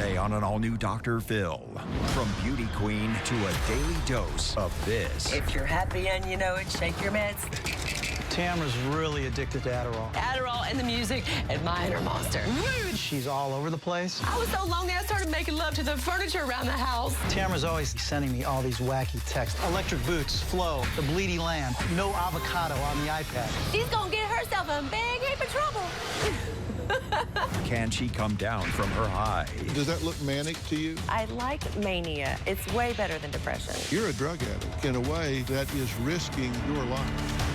Thursday on an all-new Dr. Phil. From beauty queen to a daily dose of this. If you're happy and you know it, shake your meds. Tamara's really addicted to Adderall. Adderall and the music and my inner monster. Woo! She's all over the place. I was so lonely I started making love to the furniture around the house. Tamara's always sending me all these wacky texts. Electric boots, flow, the bleedy lamb, no avocado on the iPad. She's gonna get herself in big heap of trouble. Can she come down from her high? Does that look manic to you? I like mania. It's way better than depression. You're a drug addict in a way that is risking your life.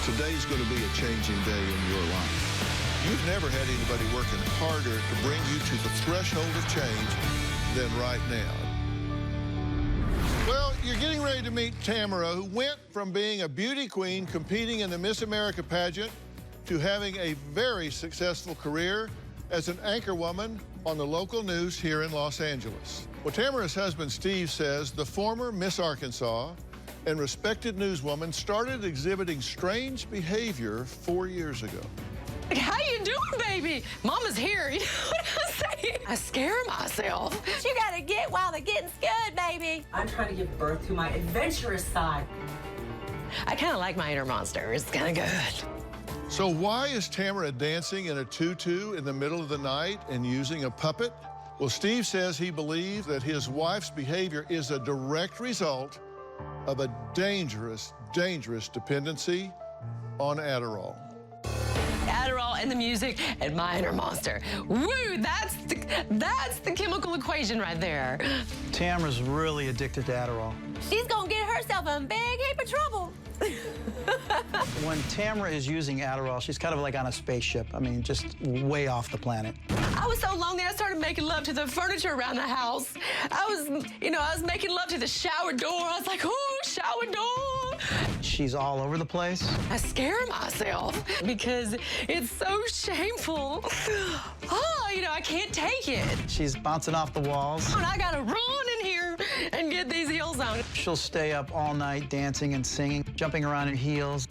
Today's going to be a changing day in your life. You've never had anybody working harder to bring you to the threshold of change than right now. Well, you're getting ready to meet Tamara, who went from being a beauty queen competing in the Miss America pageant to having a very successful career as an anchor woman on the local news here in Los Angeles. Well, Tamara's husband, Steve, says the former Miss Arkansas and respected newswoman started exhibiting strange behavior 4 years ago. How you doing, baby? Mama's here. You know what I'm saying? I scare myself. You gotta get while the getting's good, baby. I'm trying to give birth to my adventurous side. I kind of like my inner monster. It's kind of good. So why is Tamara dancing in a tutu in the middle of the night and using a puppet? Well, Steve says he believes that his wife's behavior is a direct result of a dangerous, dangerous dependency on Adderall. Adderall and the music and my inner monster. Woo! That's the chemical equation right there. Tamara's really addicted to Adderall. She's gonna get herself in big heap of trouble. When Tamara is using Adderall, she's kind of like on a spaceship. I mean, just way off the planet. I was so lonely I started making love to the furniture around the house. I was making love to the shower door. I was like, ooh, shower door. She's all over the place. I scare myself because it's so shameful. Oh, I can't take it. She's bouncing off the walls. And I gotta run in here and get these heels on. She'll stay up all night dancing and singing, jumping around in heels.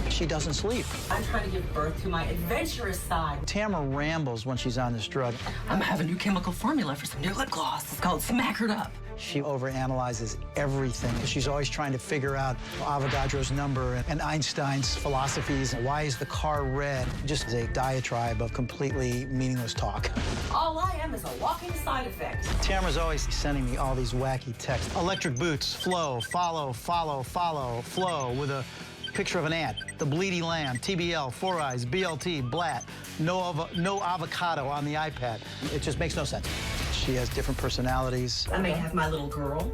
She doesn't sleep. I'm trying to give birth to my adventurous side. Tamara rambles when she's on this drug. I'm gonna have a new chemical formula for some new lip gloss. It's called Smackered Up. She overanalyzes everything. She's always trying to figure out Avogadro's number and Einstein's philosophies. Why is the car red? Just a diatribe of completely meaningless talk. All I am is a walking side effect. Tamara's always sending me all these wacky texts. Electric boots, flow, follow, follow, follow, flow, with a picture of an ant. The bleedy lamb, TBL, Four Eyes, BLT, Blat, no avocado on the iPad. It just makes no sense. She has different personalities. I may have my little girl,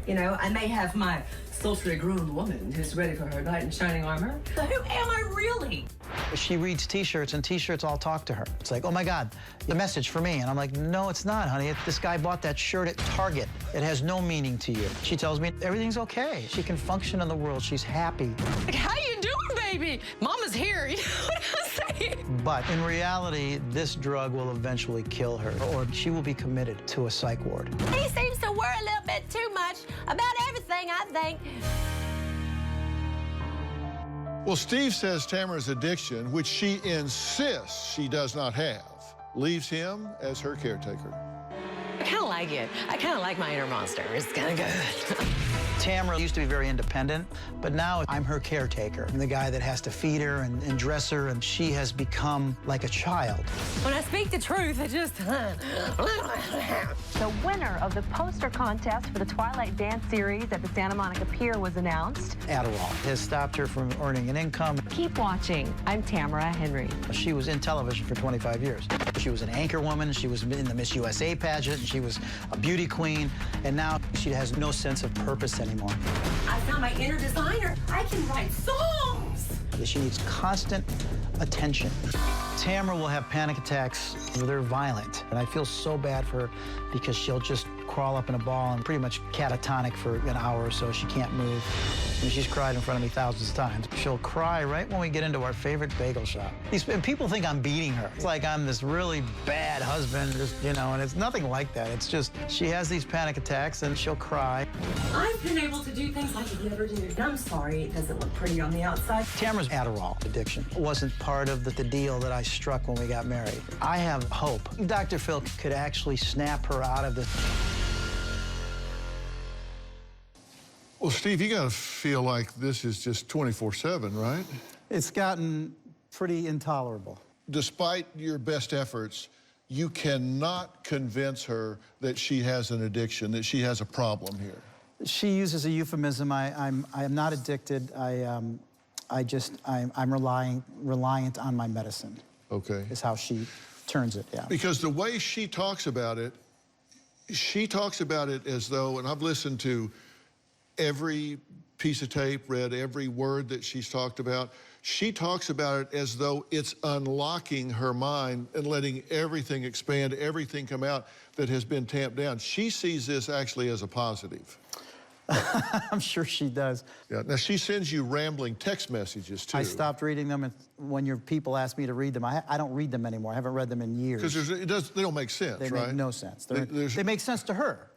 I may have my sultry grown woman who's ready for her knight in shining armor. So who am I really? She reads T-shirts, and T-shirts all talk to her. It's like, oh my God, the message for me. And I'm like, no, it's not, honey. This guy bought that shirt at Target. It has no meaning to you. She tells me everything's okay. She can function in the world. She's happy. Like, how you doing, baby? Mama's here. You know what I'm saying? But in reality, this drug will eventually kill her, or she will be committed to a psych ward. He seems to worry a little bit too much about everything, I think. Well, Steve says Tamara's addiction, which she insists she does not have, leaves him as her caretaker. I kind of like it. I kind of like my inner monster. It's kind of good. Tamara used to be very independent, but now I'm her caretaker. I'm the guy that has to feed her and dress her, and she has become like a child. When I speak the truth, it just... The winner of the poster contest for the Twilight Dance series at the Santa Monica Pier was announced. Adderall has stopped her from earning an income. Keep watching. I'm Tamara Henry. She was in television for 25 years. She was an anchor woman. She was in the Miss USA pageant. And she was a beauty queen. And now she has no sense of purpose anymore. I found my inner designer. I can write songs. She needs constant attention. Tamara will have panic attacks. They're violent. And I feel so bad for her because she'll just crawl up in a ball and pretty much catatonic for an hour or so. She can't move. I mean, she's cried in front of me thousands of times. She'll cry right when we get into our favorite bagel shop. And people think I'm beating her. It's like I'm this really bad husband, and it's nothing like that. It's just she has these panic attacks and she'll cry. I've been able to do things I could never do. I'm sorry, it doesn't look pretty on the outside. Tamara's Adderall addiction wasn't part of the deal that I I struck when we got married. I have hope. Dr. Phil could actually snap her out of this. Well, Steve, you got to feel like this is just 24/7, right? It's gotten pretty intolerable. Despite your best efforts, you cannot convince her that she has an addiction, that she has a problem here. She uses a euphemism. I'm not addicted. I'm reliant on my medicine. Okay. Is how she turns it, yeah. Because the way she talks about it as though, and I've listened to every piece of tape, read every word that she's talked about. She talks about it as though it's unlocking her mind and letting everything expand, everything come out that has been tamped down. She sees this actually as a positive. I'm sure she does. Yeah. Now, she sends you rambling text messages, too. I stopped reading them when your people ask me to read them. I don't read them anymore. I haven't read them in years. Because they don't make sense, right? They make no sense. They make sense to her,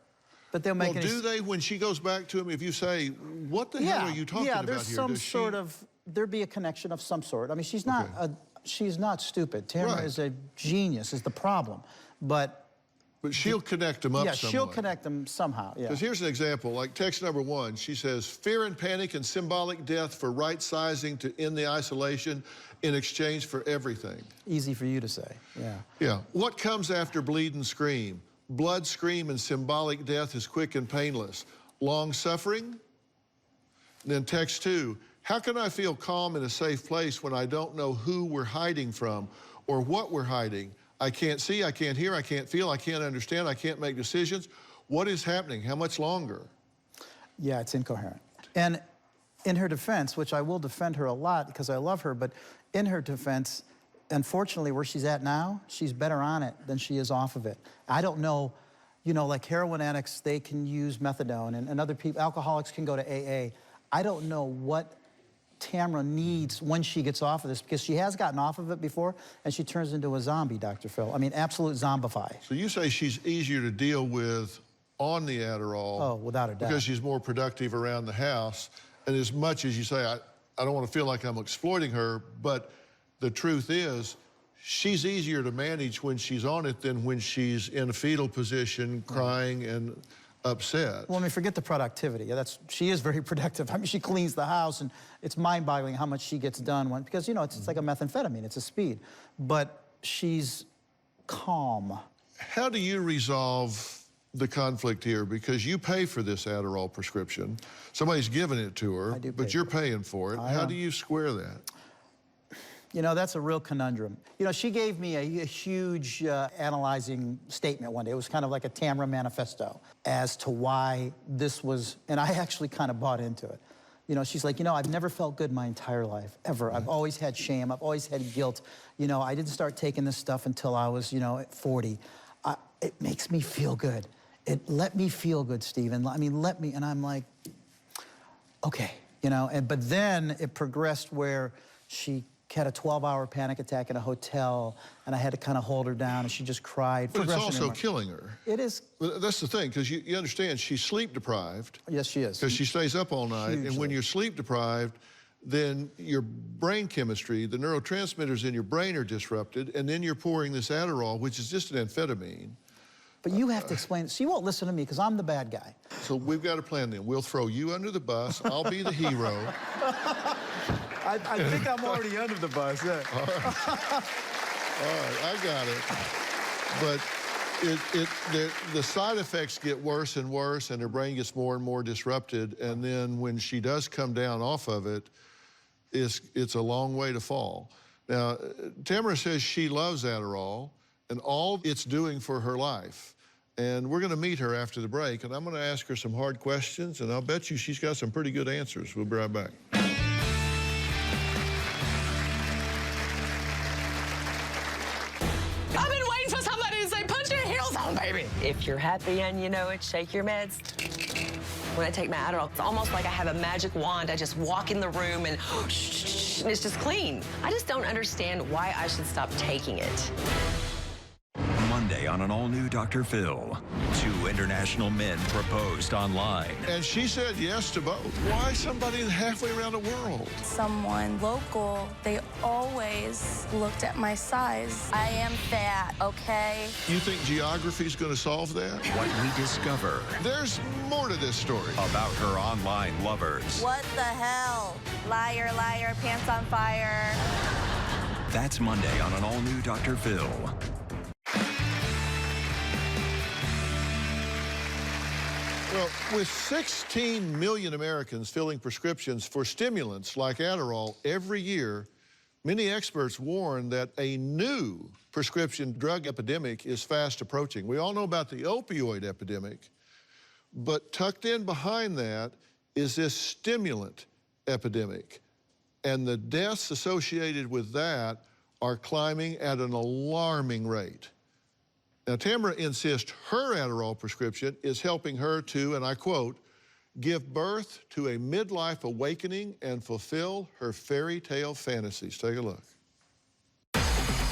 but they'll make do they, when she goes back to him, if you say, what the hell are you talking about here? Yeah, there's some sort of, there'd be a connection of some sort. I mean, she's not, she's not stupid. Tamara is a genius, is the problem. But she'll connect them up some way. Yeah, she'll way. Connect them somehow, yeah. Because here's an example, like text number 1, she says, fear and panic and symbolic death for right-sizing to end the isolation in exchange for everything. Easy for you to say, yeah. Yeah. What comes after bleed and scream? Blood, scream, and symbolic death is quick and painless. Long suffering? And then text 2, how can I feel calm in a safe place when I don't know who we're hiding from or what we're hiding? I can't see, I can't hear, I can't feel, I can't understand, I can't make decisions. What is happening? How much longer? Yeah, it's incoherent. And in her defense, which I will defend her a lot because I love her, but in her defense, unfortunately, where she's at now, she's better on it than she is off of it. I don't know, you know, like heroin addicts, they can use methadone, and other people, alcoholics can go to AA. I don't know what Tamara needs when she gets off of this, because she has gotten off of it before, and she turns into a zombie, Dr. Phil. I mean, absolute zombify. So you say she's easier to deal with on the Adderall. Oh, without a doubt. Because she's more productive around the house. And as much as you say, I don't want to feel like I'm exploiting her, but the truth is, she's easier to manage when she's on it than when she's in a fetal position, crying and upset. Well, I mean, forget the productivity. She is very productive. I mean, she cleans the house, and it's mind-boggling how much she gets done because, you know, it's like a methamphetamine. It's a speed. But she's calm. How do you resolve the conflict here? Because you pay for this Adderall prescription. Somebody's giving it to her, but you're paying for it. How do you square that? You know, that's a real conundrum. You know, she gave me a huge analyzing statement one day. It was kind of like a Tamara manifesto as to why this was, and I actually kind of bought into it. You know, she's like, you know, I've never felt good my entire life, ever. I've always had shame. I've always had guilt. You know, I didn't start taking this stuff until I was, you know, 40. It makes me feel good. It let me feel good, Stephen. I mean, let me, and I'm like, okay, you know, but then it progressed where she had a 12-hour panic attack in a hotel, and I had to kind of hold her down, and she just cried. But it's also killing her. It is. But that's the thing, because you understand she's sleep deprived. Yes, she is. Because she stays up all night, and when you're sleep deprived, then your brain chemistry, the neurotransmitters in your brain are disrupted, and then you're pouring this Adderall, which is just an amphetamine. But you have to explain it. She won't listen to me because I'm the bad guy. So we've got a plan then. We'll throw you under the bus. I'll be the hero. I think I'm already under the bus, yeah. All right, I got it. But the side effects get worse and worse, and her brain gets more and more disrupted. And then when she does come down off of it, it's a long way to fall. Now, Tamara says she loves Adderall and all it's doing for her life. And we're going to meet her after the break, and I'm going to ask her some hard questions, and I'll bet you she's got some pretty good answers. We'll be right back. I've been waiting for somebody to say, put your heels on, baby. If you're happy and you know it, shake your meds. When I take my Adderall, it's almost like I have a magic wand. I just walk in the room and and it's just clean. I just don't understand why I should stop taking it. Monday. Monday on an all-new Dr. Phil. 2 international men proposed online. And she said yes to both. Why somebody halfway around the world? Someone local, they always looked at my size. I am fat, okay? You think geography is going to solve that? What we discover There's more to this story. about her online lovers. What the hell? Liar, liar, pants on fire. That's Monday on an all-new Dr. Phil. Well, with 16 million Americans filling prescriptions for stimulants like Adderall every year, many experts warn that a new prescription drug epidemic is fast approaching. We all know about the opioid epidemic, but tucked in behind that is this stimulant epidemic. And the deaths associated with that are climbing at an alarming rate. Now, Tamara insists her Adderall prescription is helping her to, and I quote, give birth to a midlife awakening and fulfill her fairy tale fantasies. Take a look.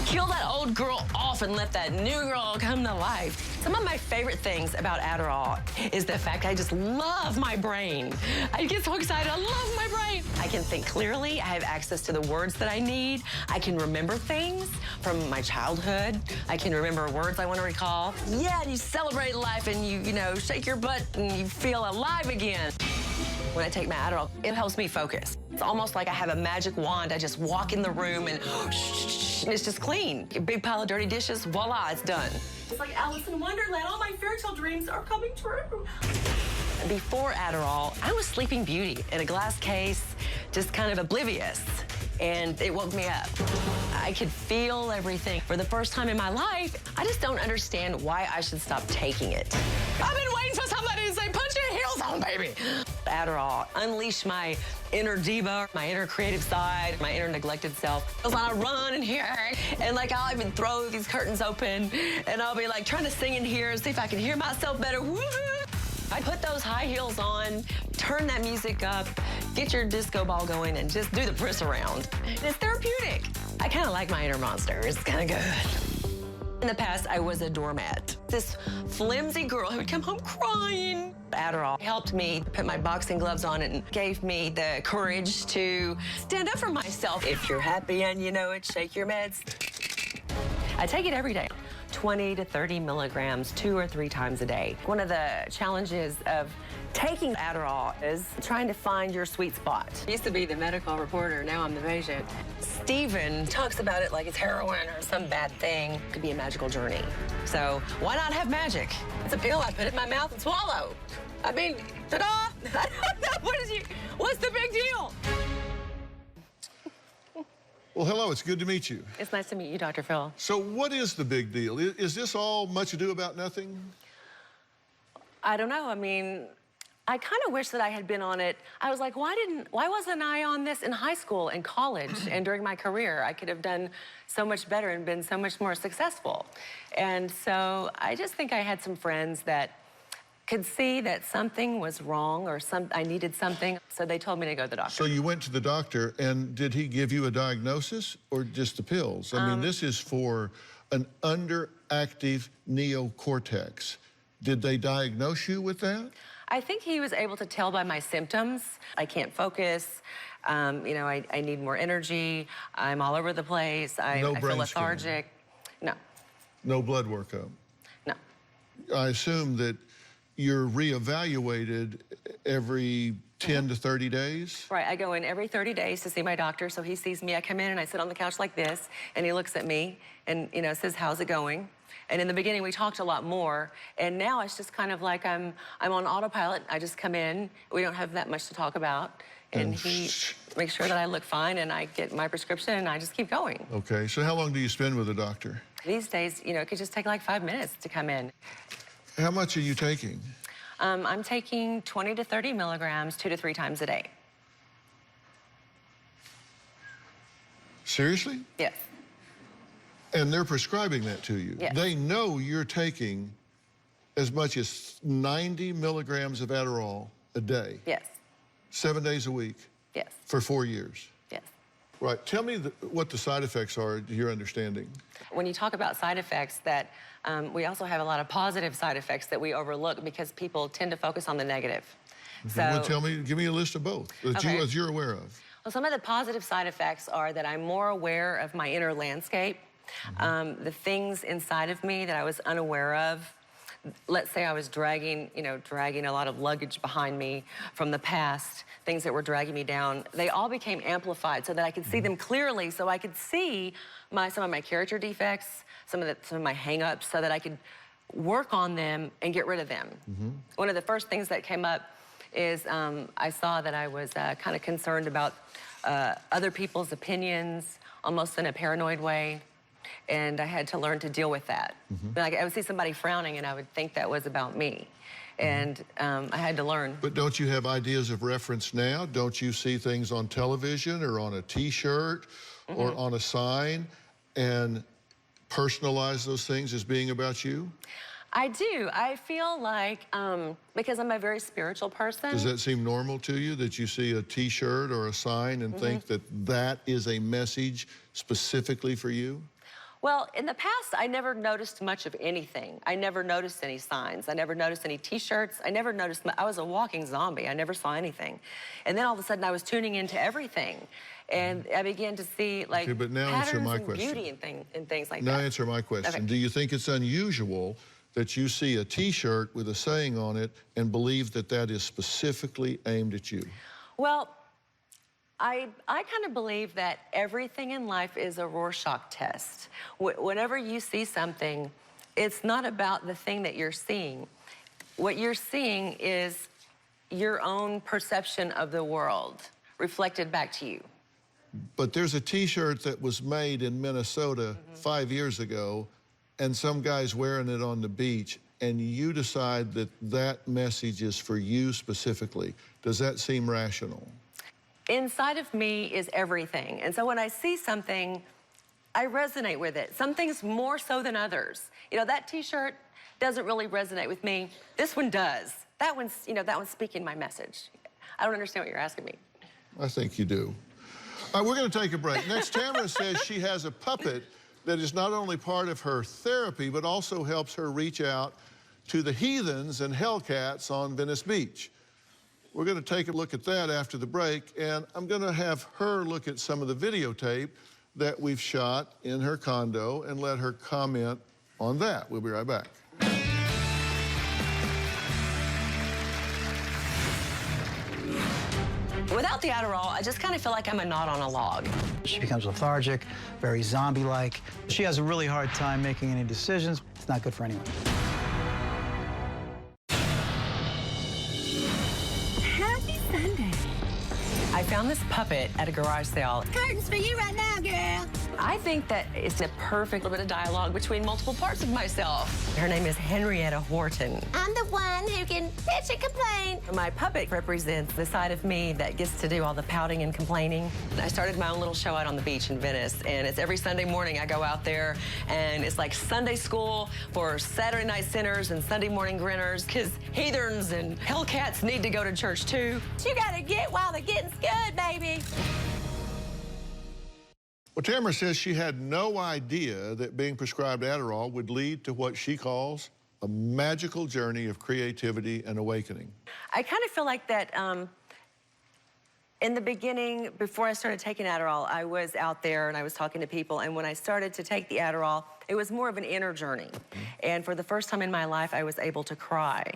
Kill that old girl off and let that new girl come to life. Some of my favorite things about Adderall is the fact I just love my brain. I get so excited. I love my brain. I can think clearly. I have access to the words that I need. I can remember things from my childhood. I can remember words I want to recall. Yeah, and you celebrate life and you know, shake your butt and you feel alive again. When I take my Adderall, it helps me focus. It's almost like I have a magic wand. I just walk in the room and it's just clean. A big pile of dirty dishes, voila, it's done. It's like Alice in Wonderland. All my fairy tale dreams are coming true. Before Adderall, I was Sleeping Beauty in a glass case, just kind of oblivious, and it woke me up. I could feel everything. For the first time in my life, I just don't understand why I should stop taking it. I've been waiting for somebody to say, put your heels on, baby. Adderall, unleash my inner diva, my inner creative side, my inner neglected self. I was on a run in here, and like I'll even throw these curtains open, and I'll be like trying to sing in here and see if I can hear myself better. Woo-hoo! I put those high heels on, turn that music up, get your disco ball going, and just do the press around. It's therapeutic. I kind of like my inner monster. It's kind of good. In the past, I was a doormat. This flimsy girl who would come home crying. Adderall helped me put my boxing gloves on and gave me the courage to stand up for myself. If you're happy and you know it, shake your meds. I take it every day. 20 to 30 milligrams 2 or 3 times a day. One of the challenges of taking Adderall is trying to find your sweet spot. I used to be the medical reporter, now I'm the patient. Steven talks about it like it's heroin or some bad thing. It could be a magical journey. So why not have magic? It's a pill I put in my mouth and swallow. I mean, ta-da! I don't know, what's the big deal? Well, hello, it's good to meet you. It's nice to meet you, Dr. Phil. So what is the big deal? Is this all much ado about nothing? I don't know. I mean, I kind of wish that I had been on it. I was like, why wasn't I on this in high school and college and during my career? I could have done so much better and been so much more successful. And so I just think I had some friends that could see that something was wrong or I needed something, so they told me to go to the doctor. So you went to the doctor, and did he give you a diagnosis or just the pills? I mean, this is for an underactive neocortex. Did they diagnose you with that? I think he was able to tell by my symptoms. I can't focus. You know, I need more energy. I'm all over the place. I feel lethargic. No. No blood workup? No. I assume that you're reevaluated every 10 to 30 days? Right, I go in every 30 days to see my doctor, so he sees me. I come in and I sit on the couch like this, and he looks at me and, you know, says, how's it going? And in the beginning, we talked a lot more, and now it's just kind of like I'm on autopilot. I just come in. We don't have that much to talk about, and he makes sure that I look fine, and I get my prescription, and I just keep going. Okay, so how long do you spend with a doctor? These days, you know, it could just take like 5 minutes to come in. How much are you taking? I'm taking 20 to 30 milligrams 2 to 3 times a day. Seriously? Yes. And they're prescribing that to you? Yes. They know you're taking as much as 90 milligrams of Adderall a day? Yes. 7 days a week? Yes. For 4 years? Yes. Right. Tell me what the side effects are, to your understanding. When you talk about side effects, that we also have a lot of positive side effects that we overlook because people tend to focus on the negative. Okay. So, well, give me a list of both that you're aware of. Well, some of the positive side effects are that I'm more aware of my inner landscape, the things inside of me that I was unaware of. Let's say I was dragging a lot of luggage behind me from the past, things that were dragging me down. They all became amplified so that I could see them clearly, so I could see some of my character defects, some of my hang-ups, so that I could work on them and get rid of them. One of the first things that came up is I saw that I was kind of concerned about other people's opinions, almost in a paranoid way. And I had to learn to deal with that. Like, I would see somebody frowning and I would think that was about me. And I had to learn. But don't you have ideas of reference now? Don't you see things on television or on a T-shirt or on a sign and personalize those things as being about you? I do. I feel like, because I'm a very spiritual person. Does that seem normal to you, that you see a T-shirt or a sign and think that that is a message specifically for you? Well, in the past, I never noticed much of anything. I never noticed any signs. I never noticed any T-shirts. I never noticed, I was a walking zombie. I never saw anything. And then all of a sudden, I was tuning into everything. And I began to see, like, but now answer patterns my and question. beauty and things like Now that. answer my question. Okay. Do you think it's unusual that you see a T-shirt with a saying on it and believe that that is specifically aimed at you? Well, I kind of believe that everything in life is a Rorschach test. Whenever you see something, it's not about the thing that you're seeing. What you're seeing is your own perception of the world reflected back to you. But there's a T-shirt that was made in Minnesota 5 years ago, and some guy's wearing it on the beach, and you decide that that message is for you specifically. Does that seem rational? Inside of me is everything. And so when I see something, I resonate with it. Some things more so than others. You know, that T-shirt doesn't really resonate with me. This one does. That one's speaking my message. I don't understand what you're asking me. I think you do. All right, we're going to take a break. Next, Tamara says she has a puppet that is not only part of her therapy, but also helps her reach out to the heathens and hellcats on Venice Beach. We're going to take a look at that after the break, and I'm going to have her look at some of the videotape that we've shot in her condo and let her comment on that. We'll be right back. Without the Adderall, I just kind of feel like I'm a knot on a log. She becomes lethargic, very zombie-like. She has a really hard time making any decisions. It's not good for anyone. Happy Sunday. I found this puppet at a garage sale. Curtains for you right now, girl. I think that it's a perfect little bit of dialogue between multiple parts of myself. Her name is Henrietta Horton. I'm the one who can bitch and complain. My puppet represents the side of me that gets to do all the pouting and complaining. I started my own little show out on the beach in Venice, and it's every Sunday morning I go out there, and it's like Sunday school for Saturday night sinners and Sunday morning grinners, because heathens and hellcats need to go to church too. You gotta get while the getting's good, baby. Well, Tamara says she had no idea that being prescribed Adderall would lead to what she calls a magical journey of creativity and awakening. I kind of feel like that in the beginning, before I started taking Adderall, I was out there and I was talking to people, and when I started to take the Adderall, it was more of an inner journey. And for the first time in my life, I was able to cry.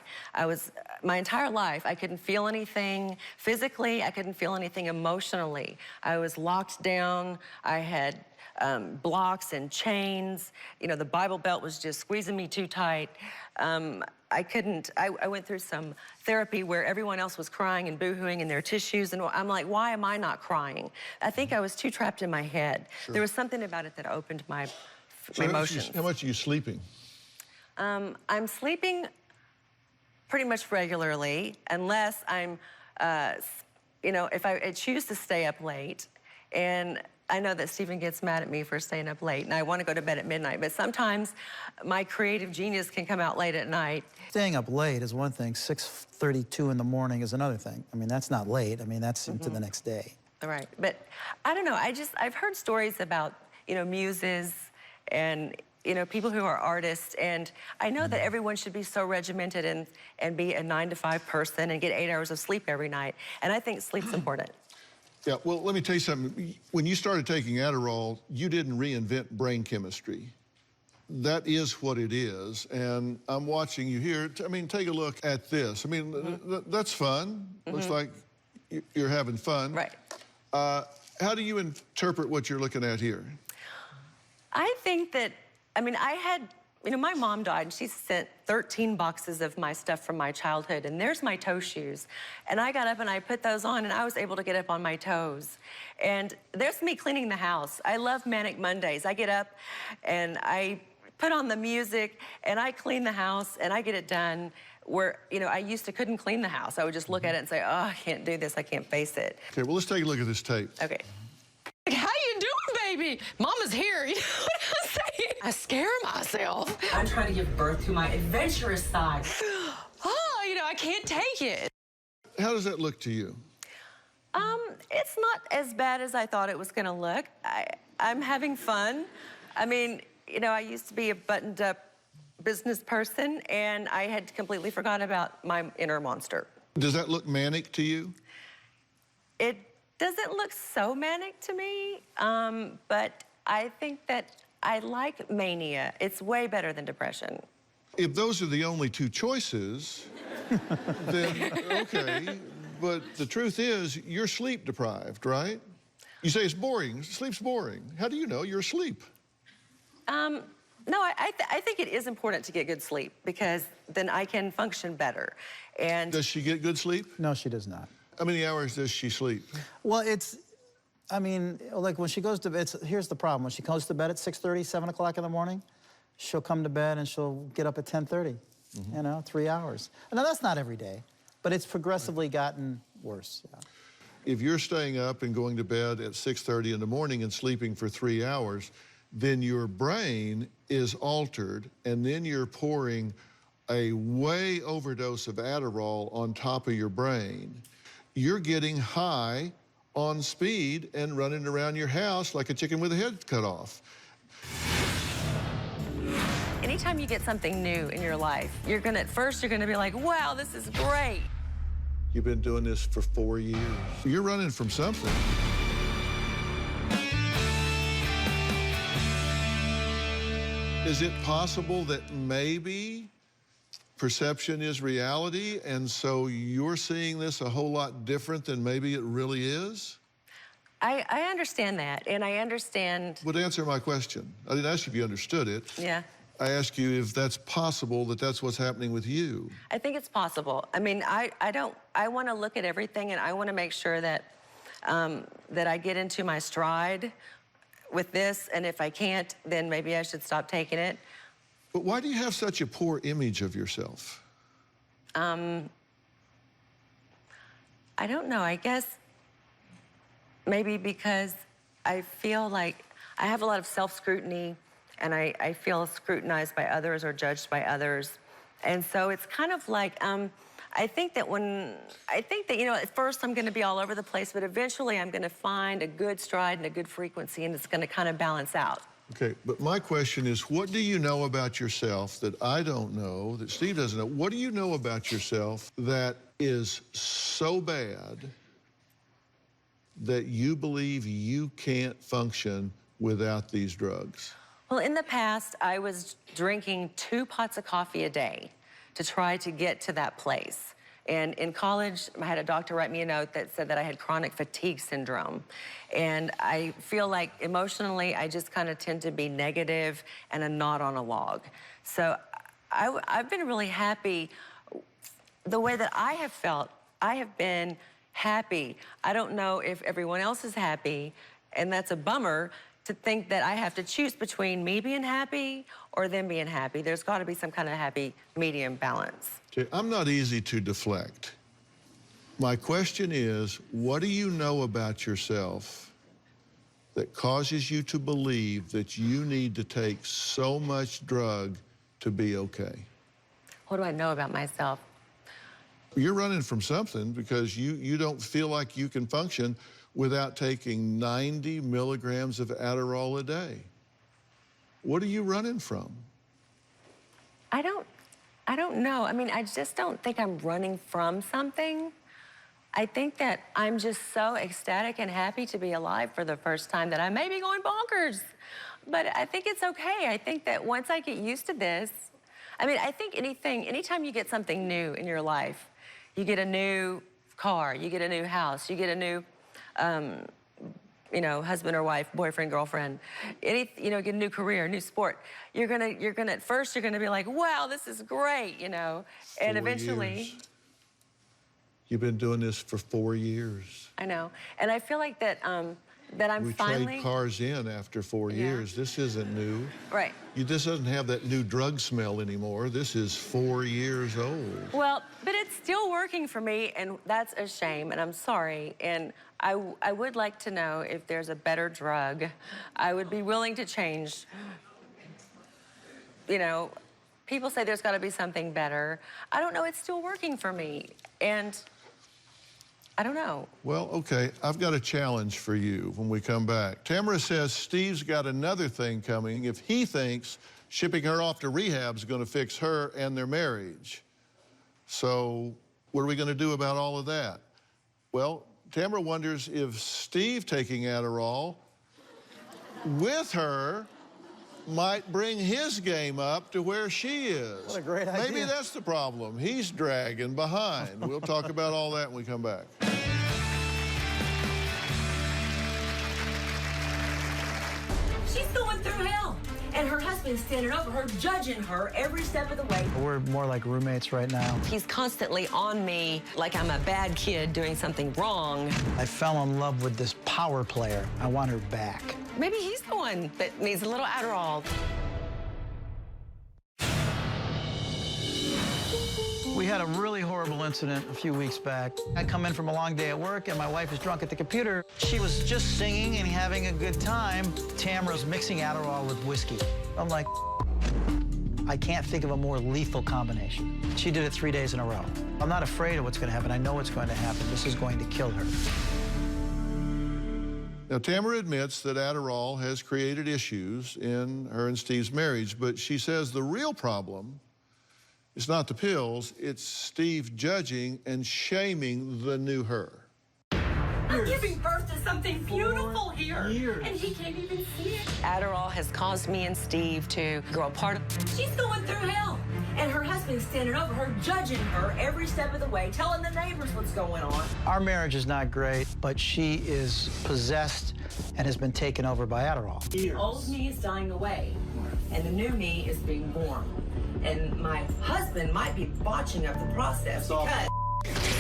My entire life, I couldn't feel anything physically, I couldn't feel anything emotionally. I was locked down, I had blocks and chains. You know, the Bible Belt was just squeezing me too tight. I went through some therapy where everyone else was crying and boohooing in their tissues, and I'm like, why am I not crying? I think I was too trapped in my head. Sure. There was something about it that opened my emotions. How much are you sleeping? I'm sleeping pretty much regularly, unless I'm, if I choose to stay up late, and I know that Stephen gets mad at me for staying up late, and I want to go to bed at midnight, but sometimes my creative genius can come out late at night. Staying up late is one thing. 6:32 in the morning is another thing. I mean, that's not late. I mean, that's into the next day. Right, but I don't know, I've heard stories about, muses and, people who are artists, and I know that everyone should be so regimented and be a 9-to-5 person and get 8 hours of sleep every night, and I think sleep's important. Yeah, well, let me tell you something. When you started taking Adderall, you didn't reinvent brain chemistry. That is what it is, and I'm watching you here. I mean, take a look at this. I mean, that's fun. Looks like you're having fun. Right. How do you interpret what you're looking at here? I think that, I had, my mom died, and she sent 13 boxes of my stuff from my childhood, and there's my toe shoes. And I got up and I put those on, and I was able to get up on my toes. And there's me cleaning the house. I love Manic Mondays. I get up and I put on the music, and I clean the house, and I get it done. Where, I couldn't clean the house. I would just look at it and say, oh, I can't do this, I can't face it. Okay, well, let's take a look at this tape. Okay. How you doing, baby? Mama's here. You know what I'm saying? I scare myself. I'm trying to give birth to my adventurous side. Oh, I can't take it. How does that look to you? It's not as bad as I thought it was gonna look. I'm having fun. I used to be a buttoned-up business person, and I had completely forgotten about my inner monster. Does that look manic to you? It doesn't look so manic to me, but I think that I like mania. It's way better than depression. If those are the only two choices, then okay. But the truth is, you're sleep deprived, right? You say it's boring. Sleep's boring. How do you know you're asleep? No, I think it is important to get good sleep, because then I can function better. And Does she get good sleep? No, she does not. How many hours does she sleep? Well, like when she goes to bed, here's the problem. When she goes to bed at 6:30, 7 o'clock in the morning, she'll come to bed and she'll get up at 10:30, 3 hours. Now, that's not every day, but it's progressively gotten worse. Yeah. If you're staying up and going to bed at 6:30 in the morning and sleeping for 3 hours, then your brain is altered, and then you're pouring a way overdose of Adderall on top of your brain. You're getting high on speed and running around your house like a chicken with a head cut off. anytime you get something new in your life, at first you're gonna be like, wow, this is great. You've been doing this for 4 years. You're running from something. Is it possible that maybe perception is reality, and so you're seeing this a whole lot different than maybe it really is? I understand that, and I understand... Would answer my question. I didn't ask you if you understood it. Yeah. I asked you if that's possible, that that's what's happening with you. I think it's possible. I mean, I want to look at everything, and I want to make sure that, that I get into my stride with this, and if I can't, then maybe I should stop taking it. But why do you have such a poor image of yourself? I don't know. I guess maybe because I feel like I have a lot of self-scrutiny, and I feel scrutinized by others or judged by others. And so it's kind of like, I think that, you know, at first I'm gonna be all over the place, but eventually I'm gonna find a good stride and a good frequency, and it's gonna kind of balance out. Okay, but my question is, what do you know about yourself that I don't know, that Steve doesn't know? What do you know about yourself that is so bad that you believe you can't function without these drugs? Well, in the past, I was drinking 2 pots of coffee a day to try to get to that place. And in college, I had a doctor write me a note that said that I had chronic fatigue syndrome. And I feel like emotionally, I just kind of tend to be negative and a knot on a log. So I've been really happy. The way that I have felt, I have been happy. I don't know if everyone else is happy, and that's a bummer to think that I have to choose between me being happy or them being happy. There's got to be some kind of happy medium balance. Okay, I'm not easy to deflect. My question is, what do you know about yourself that causes you to believe that you need to take so much drug to be okay? What do I know about myself? You're running from something because you don't feel like you can function without taking 90 milligrams of Adderall a day. What are you running from? I don't know. I mean, I just don't think I'm running from something. I think that I'm just so ecstatic and happy to be alive for the first time that I may be going bonkers. But I think it's okay. I think that once I get used to this, I mean, I think anytime you get something new in your life, you get a new car, you get a new house, you get a new, you know, husband or wife, boyfriend, girlfriend, you know, get a new career, a new sport. At first you're gonna be like, wow, this is great, you know, and 4 eventually. years. You've been doing this for 4 years. I know, and I feel like that, that I'm we finally. trade cars in after 4 years. This isn't new. Right. This doesn't have that new drug smell anymore. This is 4 years old. Well, but it's still working for me, and that's a shame, and I'm sorry. And I would like to know if there's a better drug. I would be willing to change. You know, people say there's got to be something better. I don't know. It's still working for me, and I don't know. Well, okay, I've got a challenge for you when we come back. Tamara says Steve's got another thing coming if he thinks shipping her off to rehab is going to fix her and their marriage. So what are we going to do about all of that? Well, Tamara wonders if Steve taking Adderall with her might bring his game up to where she is. What a great idea. Maybe that's the problem. He's dragging behind. We'll talk about all that when we come back. She's going through hell. And her husband's standing over her, judging her every step of the way. We're more like roommates right now. He's constantly on me like I'm a bad kid doing something wrong. I fell in love with this power player. I want her back. Maybe he's the one that needs a little Adderall. We had a really horrible incident a few weeks back. I come in from a long day at work, and my wife is drunk at the computer. She was just singing and having a good time. Tamara's mixing Adderall with whiskey. I'm like, I can't think of a more lethal combination. She did it 3 days in a row. I'm not afraid of what's going to happen. I know what's going to happen. This is going to kill her. Now, Tamara admits that Adderall has created issues in her and Steve's marriage, but she says the real problem it's not the pills, it's Steve judging and shaming the new her. I'm giving birth to something beautiful here. And he can't even see it. Adderall has caused me and Steve to grow apart. She's going through hell. And her husband's standing over her, judging her every step of the way, telling the neighbors what's going on. Our marriage is not great, but she is possessed and has been taken over by Adderall. The old me is dying away, and the new me is being born. And my husband might be botching up the process because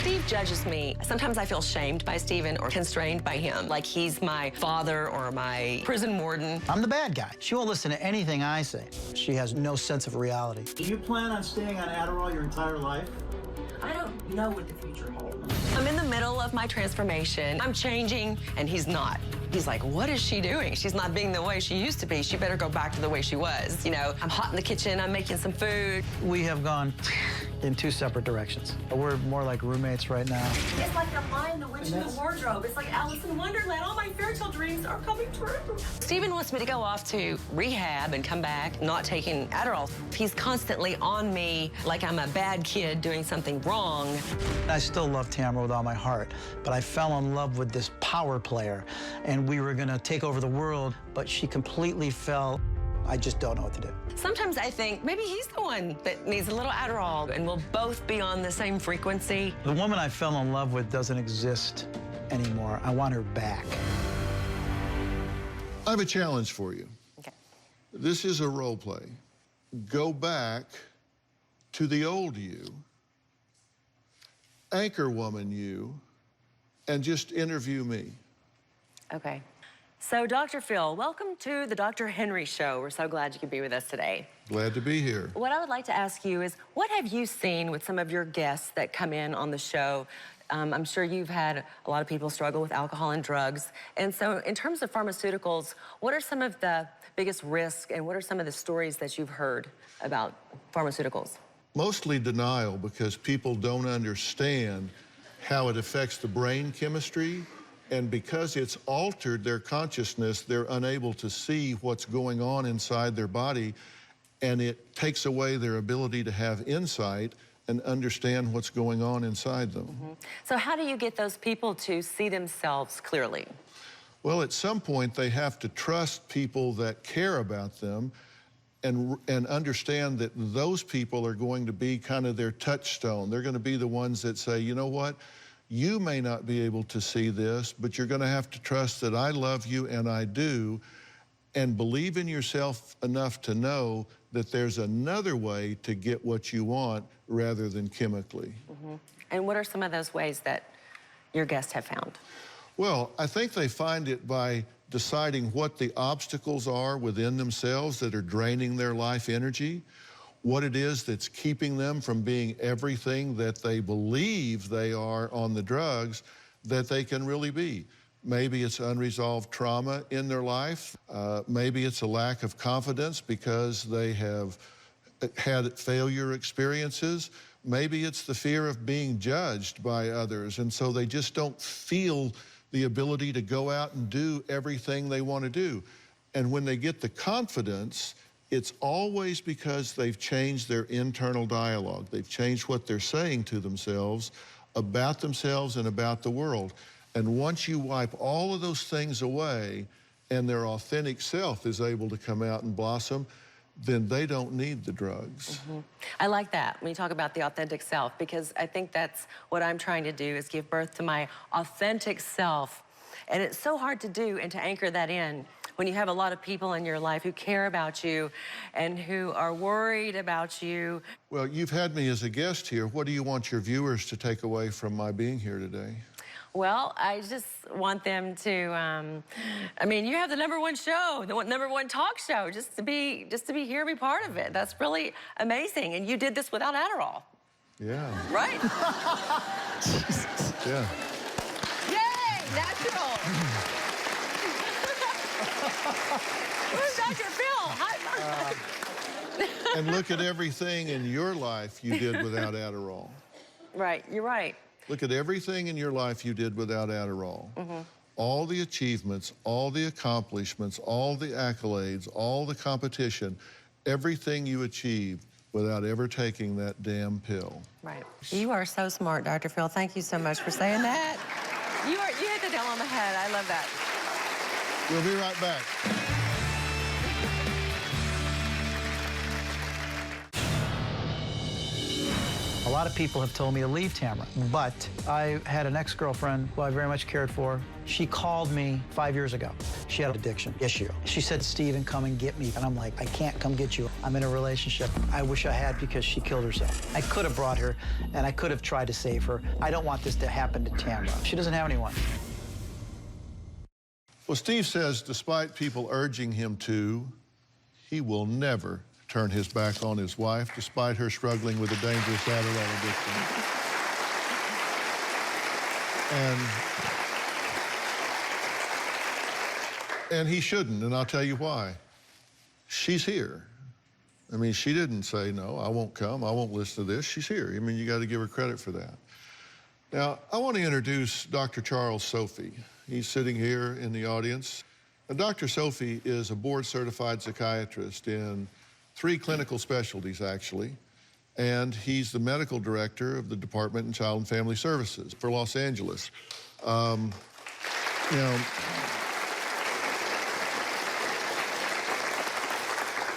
Steve judges me. Sometimes I feel shamed by Steven or constrained by him, like he's my father or my prison warden. I'm the bad guy. She won't listen to anything I say. She has no sense of reality. Do you plan on staying on Adderall your entire life? I don't know what the future holds. I'm in the middle of my transformation. I'm changing, and he's not. He's like, what is she doing? She's not being the way she used to be. She better go back to the way she was. You know, I'm hot in the kitchen. I'm making some food. We have gone in two separate directions. We're more like roommates right now. It's like the Lion, the Witch, and the Wardrobe. It's like Alice in Wonderland. All my fairy tale dreams are coming true. Steven wants me to go off to rehab and come back not taking Adderall. He's constantly on me like I'm a bad kid doing something wrong. I still love Tamara with all my heart, but I fell in love with this power player, and we were gonna take over the world, but she completely fell. I just don't know what to do. Sometimes I think maybe he's the one that needs a little Adderall and we'll both be on the same frequency. The woman I fell in love with doesn't exist anymore. I want her back. I have a challenge for you. Okay. This is a role play. Go back to the old you, anchor woman you, and just interview me. Okay. So, Dr. Phil, welcome to the Dr. Henry Show. We're so glad you could be with us today. Glad to be here. What I would like to ask you is, what have you seen with some of your guests that come in on the show? I'm sure you've had a lot of people struggle with alcohol and drugs. And so in terms of pharmaceuticals, what are some of the biggest risks and what are some of the stories that you've heard about pharmaceuticals? Mostly denial because people don't understand how it affects the brain chemistry And because it's altered their consciousness, they're unable to see what's going on inside their body, and it takes away their ability to have insight and understand what's going on inside them. So how do you get those people to see themselves clearly? Well, at some point, they have to trust people that care about them and understand that those people are going to be kind of their touchstone. They're going to be the ones that say, you know what? You may not be able to see this, but you're going to have to trust that I love you and I do, and believe in yourself enough to know that there's another way to get what you want rather than chemically. And what are some of those ways that your guests have found? Well, I think they find it by deciding what the obstacles are within themselves that are draining their life energy, what it is that's keeping them from being everything that they believe they are on the drugs that they can really be. Maybe it's unresolved trauma in their life. Maybe it's a lack of confidence because they have had failure experiences. Maybe it's the fear of being judged by others, and so they just don't feel the ability to go out and do everything they want to do. And when they get the confidence, it's always because they've changed their internal dialogue. They've changed what they're saying to themselves and about the world. And once you wipe all of those things away and their authentic self is able to come out and blossom, then they don't need the drugs. I like that when you talk about the authentic self, because I think that's what I'm trying to do, is give birth to my authentic self. And it's so hard to do and to anchor that in when you have a lot of people in your life who care about you and who are worried about you. Well, you've had me as a guest here. What do you want your viewers to take away from my being here today? Well, I just want them to, I mean, you have the #1 show, the #1 talk show, just to be here, be part of it. That's really amazing. And you did this without Adderall. Yeah. Right? Jesus. Yeah. Yay, natural. Where's Dr. Phil? Hi. And look at everything in your life you did without Adderall. Right, you're right. Look at everything in your life you did without Adderall. All the achievements, all the accomplishments, all the accolades, all the competition, everything you achieved without ever taking that damn pill. Right. You are so smart, Dr. Phil. Thank you so much for saying that. You hit the nail on the head. I love that. We'll be right back. A lot of people have told me to leave Tamara, but I had an ex-girlfriend who I very much cared for. She called me 5 years ago. She had an addiction issue. She said, "Steven, come and get me." And I'm like, "I can't come get you. I'm in a relationship." I wish I had, because she killed herself. I could have brought her, and I could have tried to save her. I don't want this to happen to Tamara. She doesn't have anyone. Well, Steve says, despite people urging him to, he will never turn his back on his wife, despite her struggling with a dangerous Adderall addiction. And he shouldn't, and I'll tell you why. She's here. I mean, she didn't say, no, I won't come, I won't listen to this. She's here. I mean, you got to give her credit for that. Now, I want to introduce Dr. Charles Sophie. He's sitting here in the audience. Now, Dr. Sophie is a board-certified psychiatrist in 3 clinical specialties, actually, and he's the medical director of the Department in Child and Family Services for Los Angeles. You know,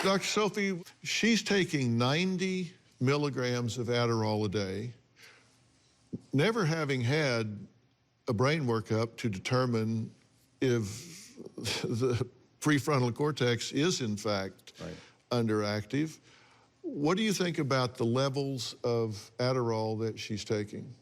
Dr. Sophie, she's taking 90 milligrams of Adderall a day, never having had a brain workup to determine if the prefrontal cortex is, in fact, underactive. What do you think about the levels of Adderall that she's taking?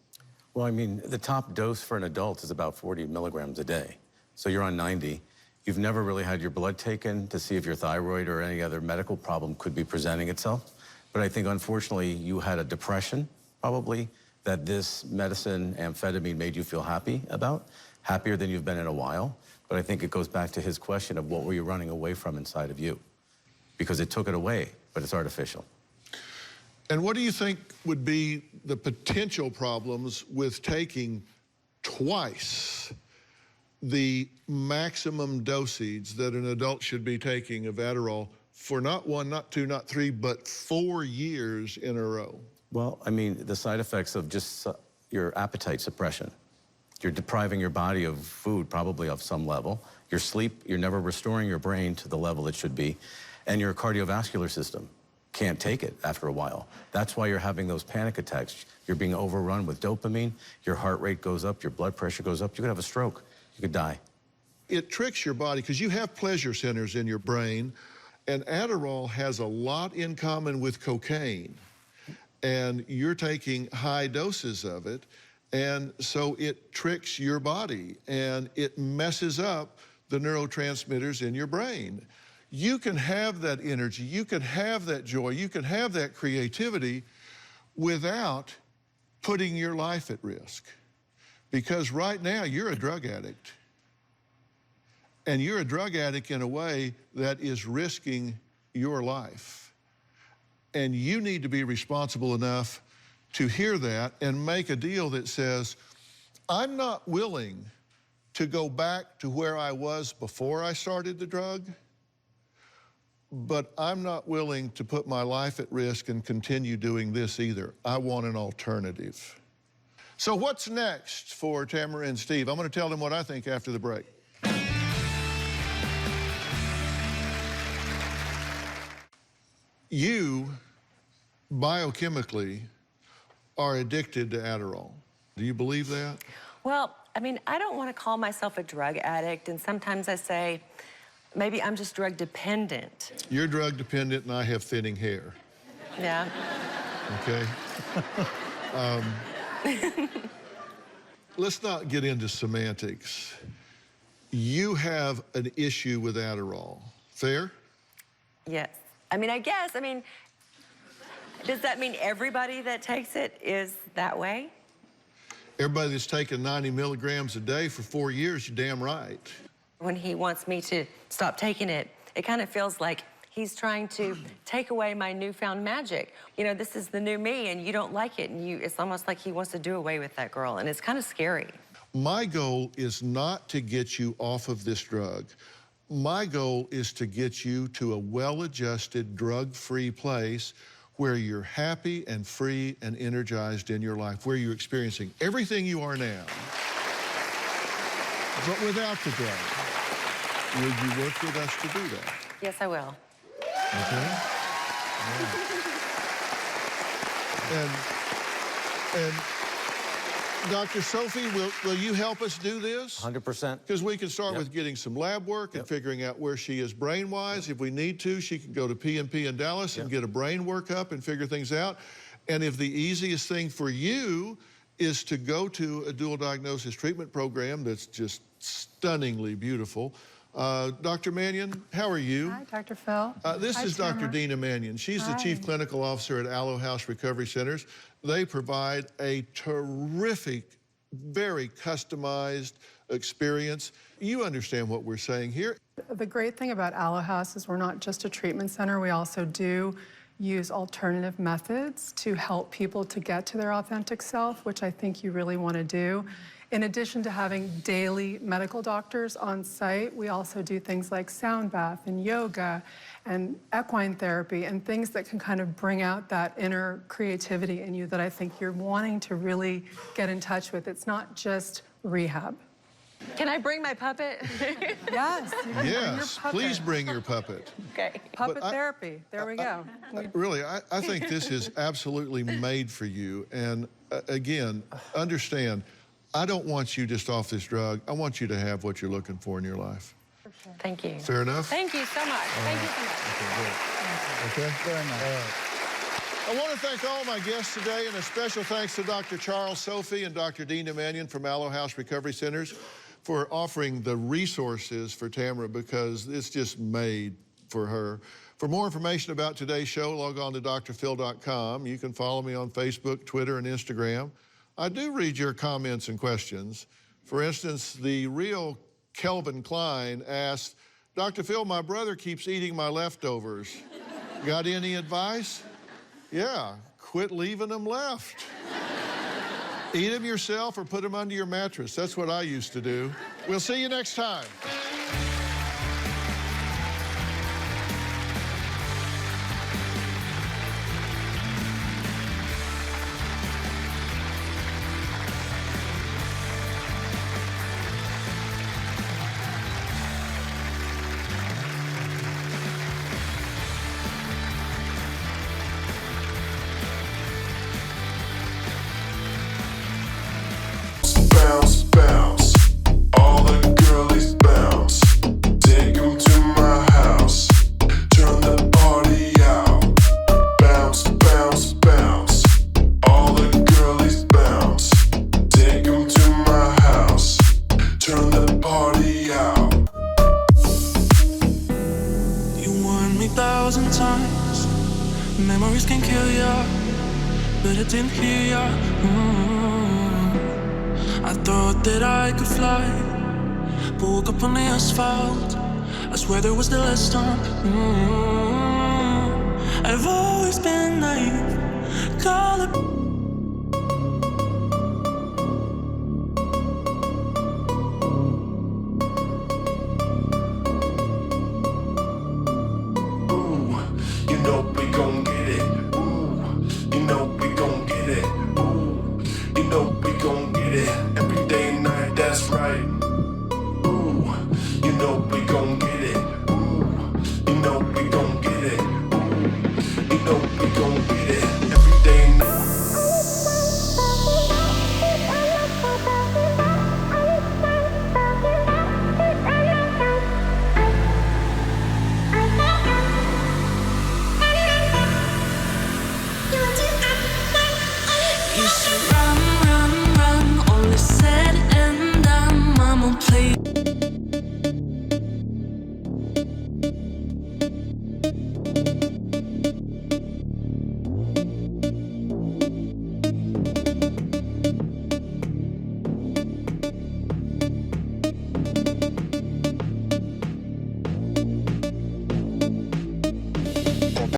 Well, I mean, the top dose for an adult is about 40 milligrams a day. So you're on 90. You've never really had your blood taken to see if your thyroid or any other medical problem could be presenting itself. But I think, unfortunately, you had a depression, probably, that this medicine, amphetamine, made you feel happy about, happier than you've been in a while. But I think it goes back to his question of what were you running away from inside of you? Because it took it away, but it's artificial. And what do you think would be the potential problems with taking twice the maximum dosage that an adult should be taking of Adderall for not 1, not 2, not 3, but 4 years in a row? Well, I mean, the side effects of just your appetite suppression. You're depriving your body of food, probably of some level. Your sleep, you're never restoring your brain to the level it should be. And your cardiovascular system can't take it after a while. That's why you're having those panic attacks. You're being overrun with dopamine. Your heart rate goes up. Your blood pressure goes up. You could have a stroke. You could die. It tricks your body because you have pleasure centers in your brain, and Adderall has a lot in common with cocaine. And you're taking high doses of it, and so it tricks your body, and it messes up the neurotransmitters in your brain. You can have that energy, you can have that joy, you can have that creativity without putting your life at risk. Because right now, you're a drug addict. And you're a drug addict in a way that is risking your life. And you need to be responsible enough to hear that and make a deal that says, I'm not willing to go back to where I was before I started the drug, but I'm not willing to put my life at risk and continue doing this either. I want an alternative. So what's next for Tamara and Steve? I'm going to tell them what I think after the break. You, biochemically, are addicted to Adderall. Do you believe that? Well, I mean, I don't want to call myself a drug addict, and sometimes I say, maybe I'm just drug dependent. You're drug dependent, and I have thinning hair. Yeah. Okay? Let's not get into semantics. You have an issue with Adderall. Fair? Yes. I mean, does that mean everybody that takes it is that way? Everybody that's taken 90 milligrams a day for 4 years, you're damn right. When he wants me to stop taking it, it kind of feels like he's trying to take away my newfound magic. You know, this is the new me, and you don't like it, and it's almost like he wants to do away with that girl, and it's kind of scary. My goal is not to get you off of this drug. My goal is to get you to a well-adjusted, drug-free place where you're happy and free and energized in your life, where you're experiencing everything you are now, but without the drug. Would you work with us to do that? Yes, I will. Okay? Yeah. And Dr. Sophie, will you help us do this? 100%. Because we can start with getting some lab work and figuring out where she is brain-wise. If we need to, she can go to PNP in Dallas and get a brain workup and figure things out. And if the easiest thing for you is to go to a dual diagnosis treatment program that's just stunningly beautiful. Dr. Mannion, how are you? Hi, Dr. Phil. This is Dr. Dayna Mannion. She's the Chief Clinical Officer at Aloe House Recovery Centers. They provide a terrific, very customized experience. You understand what we're saying here. The great thing about Aloe House is we're not just a treatment center. We also do use alternative methods to help people to get to their authentic self, which I think you really want to do. In addition to having daily medical doctors on site, we also do things like sound bath and yoga and equine therapy and things that can kind of bring out that inner creativity in you that I think you're wanting to really get in touch with. It's not just rehab. Can I bring my puppet? Yes. You can bring your puppet. Please bring your puppet. Okay. Puppet therapy. There we go. Really, I think this is absolutely made for you. And again, understand, I don't want you just off this drug. I want you to have what you're looking for in your life. Sure. Thank you. Fair enough? Thank you so much. Thank you so much. Okay, very nice. I want to thank all my guests today, and a special thanks to Dr. Charles Sophie and Dr. Dayna Mannion from Aloe House Recovery Centers for offering the resources for Tamara, because it's just made for her. For more information about today's show, log on to drphil.com. You can follow me on Facebook, Twitter, and Instagram. I do read your comments and questions. For instance, the real Kelvin Klein asked, Dr. Phil, my brother keeps eating my leftovers. Got any advice? Yeah, quit leaving them left. Eat them yourself or put them under your mattress. That's what I used to do. We'll see you next time. Bounce, bounce, all the girlies bounce. Take 'em to my house, turn the party out. Bounce, bounce, bounce, all the girlies bounce. Take 'em to my house, turn the party out. You warned me 1,000 times, memories can kill ya, but I didn't hear ya. I thought that I could fly, but woke up on the asphalt. I swear there was the last time. I've always been naive, call it